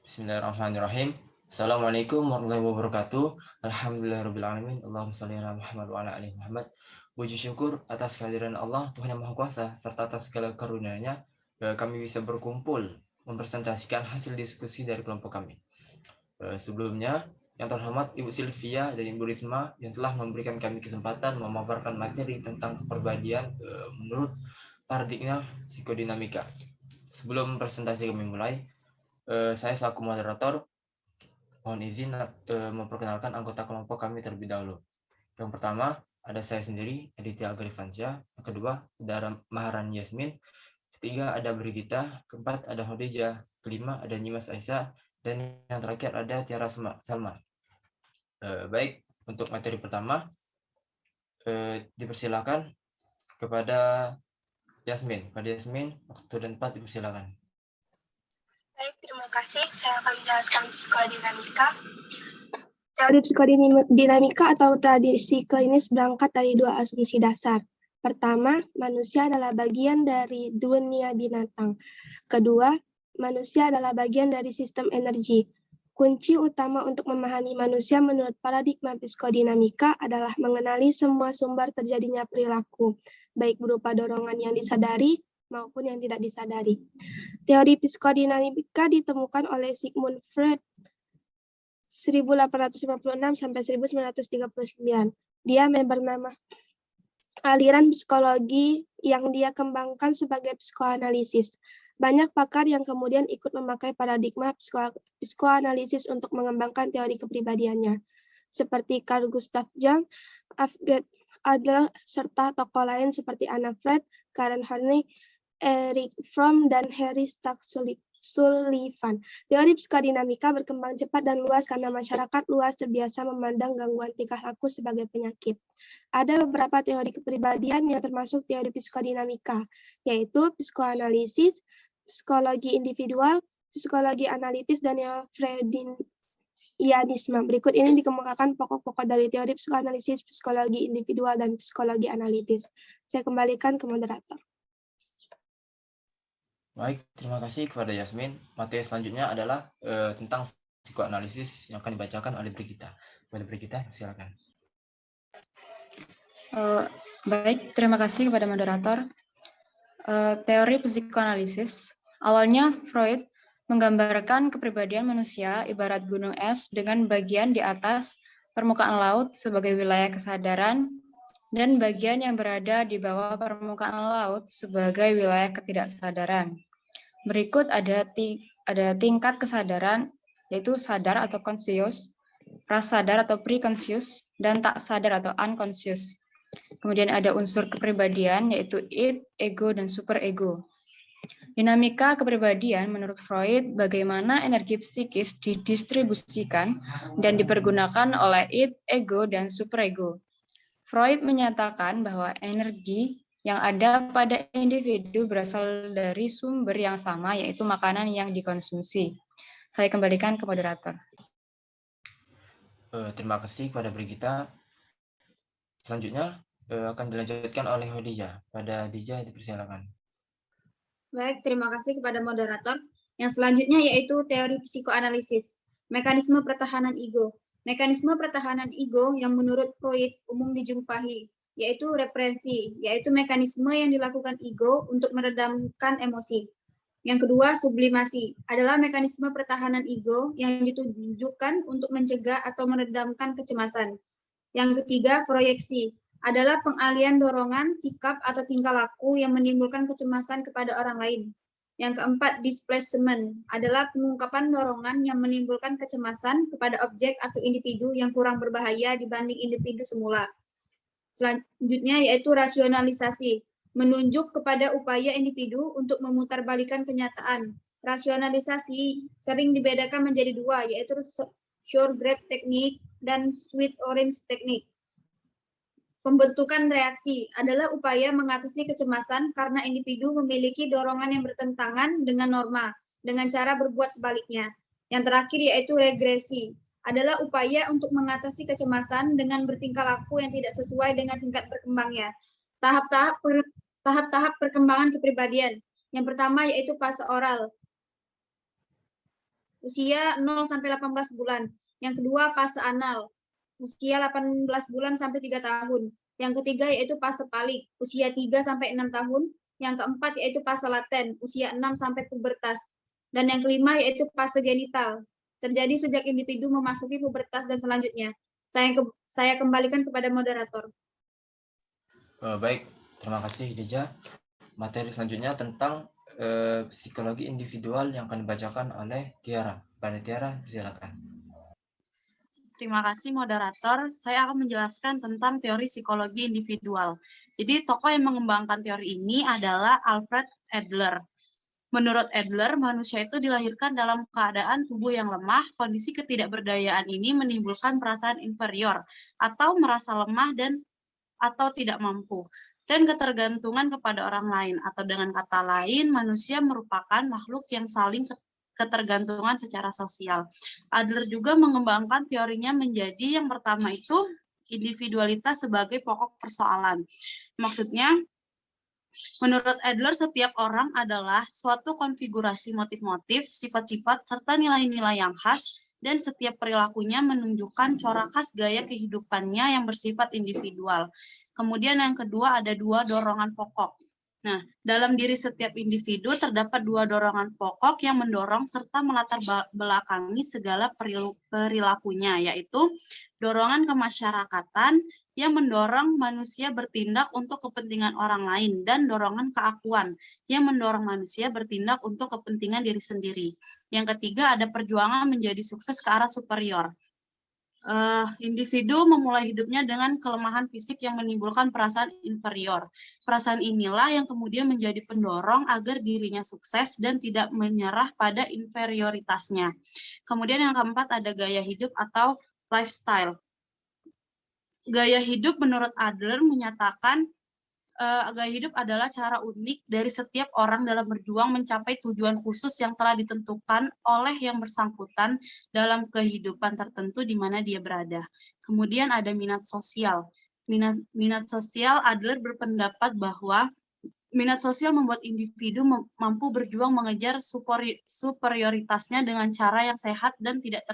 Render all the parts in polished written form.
Bismillahirrahmanirrahim. Assalamualaikum warahmatullahi wabarakatuh. Alhamdulillahirrahmanirrahim. Allahumma shalli ala Muhammad wa ala ali Muhammad. Puji syukur atas kehadiran Allah, Tuhan Yang Maha Kuasa, serta atas segala karunia-Nya, kami bisa berkumpul mempresentasikan hasil diskusi dari kelompok kami. Sebelumnya, yang terhormat Ibu Sylvia dan Ibu Risma yang telah memberikan kami kesempatan memaparkan materi tentang kepribadian menurut paradigma psikodinamika. Sebelum presentasi kami mulai, saya selaku moderator mohon izin memperkenalkan anggota kelompok kami terlebih dahulu. Yang pertama ada saya sendiri, Aditya Agrifansyah. Yang kedua ada Maharan Yasmin. Ketiga ada Brigita. Keempat ada Khadijah. Kelima ada Nyimas Aisyah. Dan yang terakhir ada Tiara Salma. Baik, untuk materi pertama dipersilakan kepada Yasmin. Pada Yasmin, waktu dan tempat dipersilakan. Baik, terima kasih. Saya akan menjelaskan psikodinamika. Teori psikodinamika atau tradisi klinis berangkat dari dua asumsi dasar. Pertama, manusia adalah bagian dari dunia binatang. Kedua, manusia adalah bagian dari sistem energi. Kunci utama untuk memahami manusia menurut paradigma psikodinamika adalah mengenali semua sumber terjadinya perilaku, baik berupa dorongan yang disadari maupun yang tidak disadari. Teori psikodinamika ditemukan oleh Sigmund Freud 1856 sampai 1939. Dia bernama aliran psikologi yang dia kembangkan sebagai psikoanalisis. Banyak pakar yang kemudian ikut memakai paradigma psikoanalisis untuk mengembangkan teori kepribadiannya, seperti Carl Gustav Jung, Alfred Adler, serta tokoh lain seperti Anna Freud, Karen Horney, Eric Fromm, dan Harry Stack Sullivan. Teori psikodinamika berkembang cepat dan luas karena masyarakat luas terbiasa memandang gangguan tingkah laku sebagai penyakit. Ada beberapa teori kepribadian yang termasuk teori psikodinamika, yaitu psikoanalisis, psikologi individual, psikologi analitis, dan Freudianisme. Berikut ini dikemukakan pokok-pokok dari teori psikoanalisis, psikologi individual, dan psikologi analitis. Saya kembalikan ke moderator. Baik, terima kasih kepada Yasmin. Materi selanjutnya adalah tentang psikoanalisis yang akan dibacakan oleh Brigita. Boleh Brigita, silakan. Baik, terima kasih kepada moderator. Teori psikoanalisis, awalnya Freud menggambarkan kepribadian manusia ibarat gunung es dengan bagian di atas permukaan laut sebagai wilayah kesadaran dan bagian yang berada di bawah permukaan laut sebagai wilayah ketidaksadaran. Berikut ada tingkat kesadaran, yaitu sadar atau conscious, prasadar atau preconscious, dan tak sadar atau unconscious. Kemudian ada unsur kepribadian, yaitu id, ego, dan superego. Dinamika kepribadian menurut Freud, bagaimana energi psikis didistribusikan dan dipergunakan oleh id, ego, dan superego. Freud menyatakan bahwa energi yang ada pada individu berasal dari sumber yang sama, yaitu makanan yang dikonsumsi. Saya kembalikan ke moderator. Terima kasih kepada Brigita. Selanjutnya akan dilanjutkan oleh Khadijah. Pada Khadijah dipersilakan. Baik, terima kasih kepada moderator. Yang selanjutnya yaitu teori psikoanalisis, mekanisme pertahanan ego. Mekanisme pertahanan ego yang menurut Freud umum dijumpai, yaitu represi, yaitu mekanisme yang dilakukan ego untuk meredamkan emosi. Yang kedua, sublimasi, adalah mekanisme pertahanan ego yang ditujukan untuk mencegah atau meredamkan kecemasan. Yang ketiga, proyeksi, adalah pengalian dorongan, sikap, atau tingkah laku yang menimbulkan kecemasan kepada orang lain. Yang keempat, displacement, adalah pengungkapan dorongan yang menimbulkan kecemasan kepada objek atau individu yang kurang berbahaya dibanding individu semula. Selanjutnya yaitu rasionalisasi, menunjuk kepada upaya individu untuk memutarbalikkan kenyataan. Rasionalisasi sering dibedakan menjadi dua, yaitu sour grape technique dan sweet orange technique. Pembentukan reaksi adalah upaya mengatasi kecemasan karena individu memiliki dorongan yang bertentangan dengan norma, dengan cara berbuat sebaliknya. Yang terakhir yaitu regresi, adalah upaya untuk mengatasi kecemasan dengan bertingkah laku yang tidak sesuai dengan tingkat berkembangnya. Tahap-tahap perkembangan kepribadian. Yang pertama yaitu fase oral. usia 0 sampai 18 bulan. Yang kedua, fase anal, usia 18 bulan sampai 3 tahun. Yang ketiga yaitu fase palik, usia 3 sampai 6 tahun. Yang keempat yaitu fase laten, usia 6 sampai pubertas. Dan yang kelima yaitu fase genital, terjadi sejak individu memasuki pubertas dan selanjutnya. Saya kembalikan kepada moderator. Baik, terima kasih Dija. Materi selanjutnya tentang psikologi individual yang akan dibacakan oleh Tiara. Pada Tiara, silakan. Terima kasih moderator. Saya akan menjelaskan tentang teori psikologi individual. Jadi tokoh yang mengembangkan teori ini adalah Alfred Adler. Menurut Adler, manusia itu dilahirkan dalam keadaan tubuh yang lemah. Kondisi ketidakberdayaan ini menimbulkan perasaan inferior atau merasa lemah atau tidak mampu, dan ketergantungan kepada orang lain, atau dengan kata lain, manusia merupakan makhluk yang saling ketergantungan secara sosial. Adler juga mengembangkan teorinya menjadi yang pertama itu individualitas sebagai pokok persoalan. Maksudnya, menurut Adler, setiap orang adalah suatu konfigurasi motif-motif, sifat-sifat, serta nilai-nilai yang khas, dan setiap perilakunya menunjukkan corak khas gaya kehidupannya yang bersifat individual. Kemudian yang kedua ada 2 dorongan pokok. Nah, dalam diri setiap individu terdapat 2 dorongan pokok yang mendorong serta melatar belakangi segala perilakunya, yaitu dorongan kemasyarakatan yang mendorong manusia bertindak untuk kepentingan orang lain, dan dorongan keakuan yang mendorong manusia bertindak untuk kepentingan diri sendiri. Yang ketiga ada perjuangan menjadi sukses ke arah superior. Individu memulai hidupnya dengan kelemahan fisik yang menimbulkan perasaan inferior. Perasaan inilah yang kemudian menjadi pendorong agar dirinya sukses dan tidak menyerah pada inferioritasnya. Kemudian yang keempat ada gaya hidup atau lifestyle. Gaya hidup menurut Adler menyatakan gaya hidup adalah cara unik dari setiap orang dalam berjuang mencapai tujuan khusus yang telah ditentukan oleh yang bersangkutan dalam kehidupan tertentu di mana dia berada. Kemudian ada minat sosial. Minat sosial, Adler berpendapat bahwa minat sosial membuat individu mampu berjuang mengejar superioritasnya dengan cara yang sehat dan tidak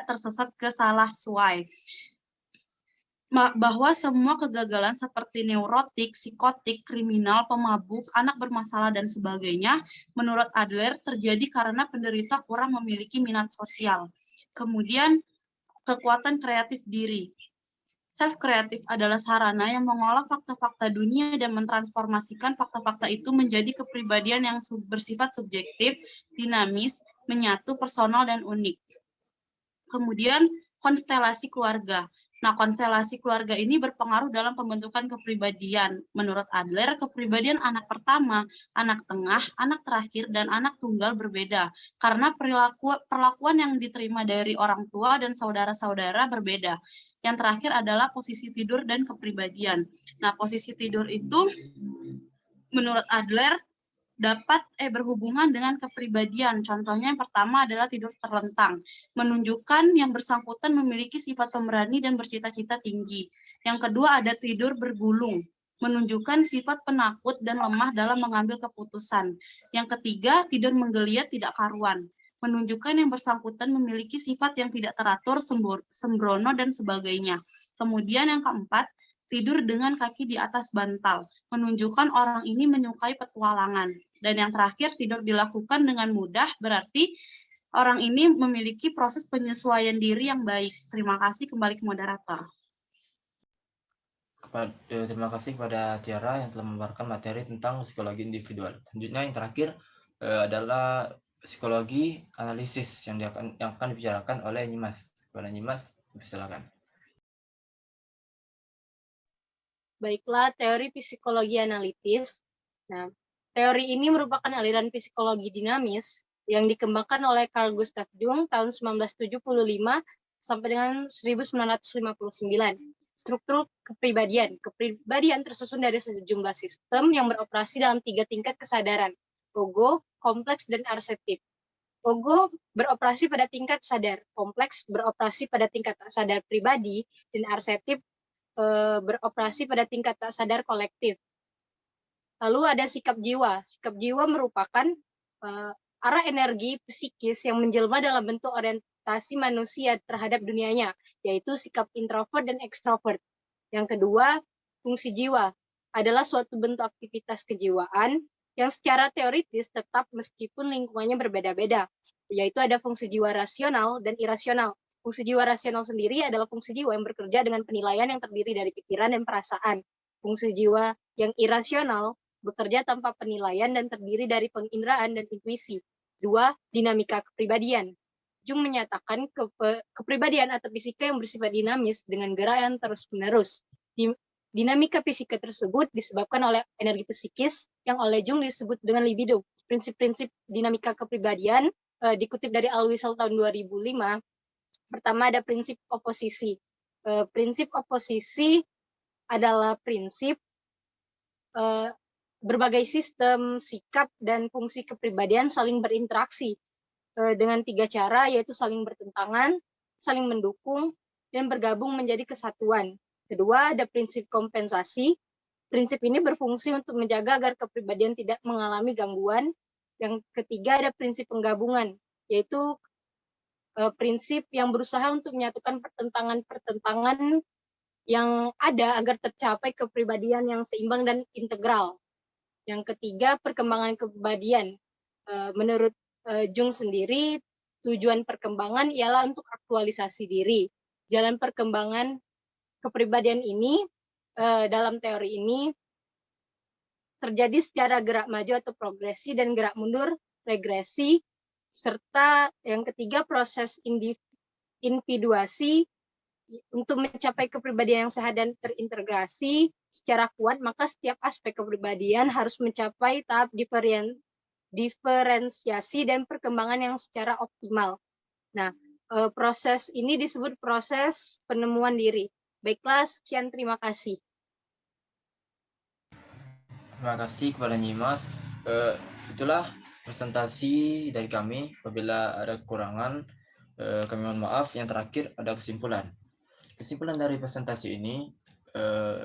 tersesat ke salah suai. Bahwa semua kegagalan seperti neurotik, psikotik, kriminal, pemabuk, anak bermasalah, dan sebagainya, menurut Adler terjadi karena penderita kurang memiliki minat sosial. Kemudian, kekuatan kreatif diri. Self-kreatif adalah sarana yang mengolah fakta-fakta dunia dan mentransformasikan fakta-fakta itu menjadi kepribadian yang bersifat subjektif, dinamis, menyatu, personal, dan unik. Kemudian, konstelasi keluarga. Nah, konstelasi keluarga ini berpengaruh dalam pembentukan kepribadian. Menurut Adler, kepribadian anak pertama, anak tengah, anak terakhir, dan anak tunggal berbeda. Karena perlakuan yang diterima dari orang tua dan saudara-saudara berbeda. Yang terakhir adalah posisi tidur dan kepribadian. Nah, posisi tidur itu, menurut Adler, dapat berhubungan dengan kepribadian. Contohnya yang pertama adalah tidur terlentang, menunjukkan yang bersangkutan memiliki sifat pemberani dan bercita-cita tinggi. Yang kedua ada tidur bergulung, menunjukkan sifat penakut dan lemah dalam mengambil keputusan. Yang ketiga, tidur menggeliat tidak karuan, menunjukkan yang bersangkutan memiliki sifat yang tidak teratur, sembrono, dan sebagainya. Kemudian yang keempat, tidur dengan kaki di atas bantal, menunjukkan orang ini menyukai petualangan. Dan yang terakhir, tidur dilakukan dengan mudah, berarti orang ini memiliki proses penyesuaian diri yang baik. Terima kasih, kembali ke moderator. Terima kasih kepada Tiara yang telah membawakan materi tentang psikologi individual. Selanjutnya yang terakhir adalah psikologi analisis yang akan dibicarakan oleh Nyimas. Kepada Nyimas, silakan. Baiklah, teori psikologi analitis. Nah, teori ini merupakan aliran psikologi dinamis yang dikembangkan oleh Carl Gustav Jung tahun 1975 sampai dengan 1959. Struktur kepribadian. Kepribadian tersusun dari sejumlah sistem yang beroperasi dalam 3 tingkat kesadaran, ogo, kompleks, dan arseptif. Ogo beroperasi pada tingkat sadar, kompleks beroperasi pada tingkat tak sadar pribadi, dan arseptif beroperasi pada tingkat tak sadar kolektif. Lalu ada sikap jiwa. Sikap jiwa merupakan arah energi psikis yang menjelma dalam bentuk orientasi manusia terhadap dunianya, yaitu sikap introvert dan ekstrovert. Yang kedua, fungsi jiwa adalah suatu bentuk aktivitas kejiwaan yang secara teoritis tetap meskipun lingkungannya berbeda-beda, yaitu ada fungsi jiwa rasional dan irasional. Fungsi jiwa rasional sendiri adalah fungsi jiwa yang bekerja dengan penilaian yang terdiri dari pikiran dan perasaan. Fungsi jiwa yang irasional bekerja tanpa penilaian dan terdiri dari penginderaan dan intuisi. 2. Dinamika kepribadian. Jung menyatakan kepribadian atau fisika yang bersifat dinamis dengan gerak yang terus-menerus. Dinamika fisika tersebut disebabkan oleh energi psikis yang oleh Jung disebut dengan libido. Prinsip-prinsip dinamika kepribadian dikutip dari Al-Wisal tahun 2005. Pertama ada prinsip oposisi. Prinsip oposisi adalah prinsip berbagai sistem, sikap, dan fungsi kepribadian saling berinteraksi dengan 3 cara, yaitu saling bertentangan, saling mendukung, dan bergabung menjadi kesatuan. Kedua, ada prinsip kompensasi. Prinsip ini berfungsi untuk menjaga agar kepribadian tidak mengalami gangguan. Yang ketiga, ada prinsip penggabungan, yaitu prinsip yang berusaha untuk menyatukan pertentangan-pertentangan yang ada agar tercapai kepribadian yang seimbang dan integral. Yang ketiga, perkembangan kepribadian. Menurut Jung sendiri, tujuan perkembangan ialah untuk aktualisasi diri. Jalan perkembangan kepribadian ini, dalam teori ini, terjadi secara gerak maju atau progresi dan gerak mundur, regresi, serta yang ketiga proses individuasi untuk mencapai kepribadian yang sehat dan terintegrasi secara kuat, maka setiap aspek kepribadian harus mencapai tahap diferensiasi dan perkembangan yang secara optimal. Nah, proses ini disebut proses penemuan diri. Baiklah, sekian, terima kasih. Terima kasih kepada Nyimas. Itulah presentasi dari kami. Apabila ada kekurangan, kami mohon maaf. Yang terakhir ada kesimpulan. Kesimpulan dari presentasi ini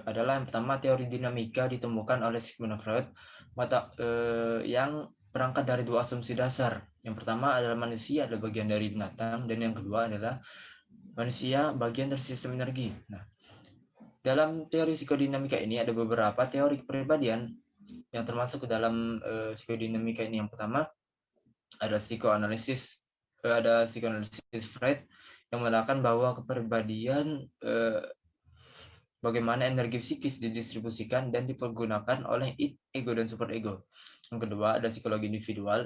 adalah yang pertama, teori dinamika ditemukan oleh Sigmund Freud yang berangkat dari 2 asumsi dasar. Yang pertama adalah manusia adalah bagian dari binatang, dan yang kedua adalah manusia bagian dari sistem energi. Nah, dalam teori psikodinamika ini ada beberapa teori kepribadian yang termasuk ke dalam psikodinamika ini. Yang pertama ada psikoanalisis Freud yang mengatakan bahwa kepribadian bagaimana energi psikis didistribusikan dan dipergunakan oleh ego dan superego. Yang kedua ada psikologi individual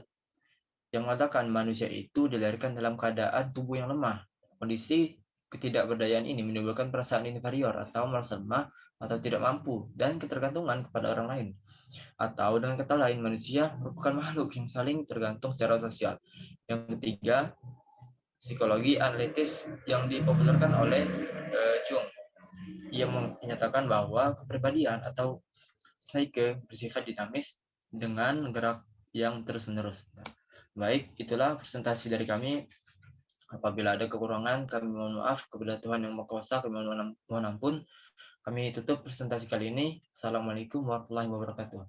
yang mengatakan manusia itu dilahirkan dalam keadaan tubuh yang lemah. Kondisi ketidakberdayaan ini menimbulkan perasaan inferior atau merasa lemah atau tidak mampu dan ketergantungan kepada orang lain. Atau dengan kata lain, manusia merupakan makhluk yang saling tergantung secara sosial. Yang ketiga, psikologi analitis yang dipopulerkan oleh Jung. Ia menyatakan bahwa kepribadian atau psyche bersifat dinamis dengan gerak yang terus-menerus. Baik, itulah presentasi dari kami. Apabila ada kekurangan, kami mohon maaf. Kepada Tuhan Yang Maha Kuasa, kami mohon ampun. Kami tutup presentasi kali ini. Assalamualaikum warahmatullahi wabarakatuh.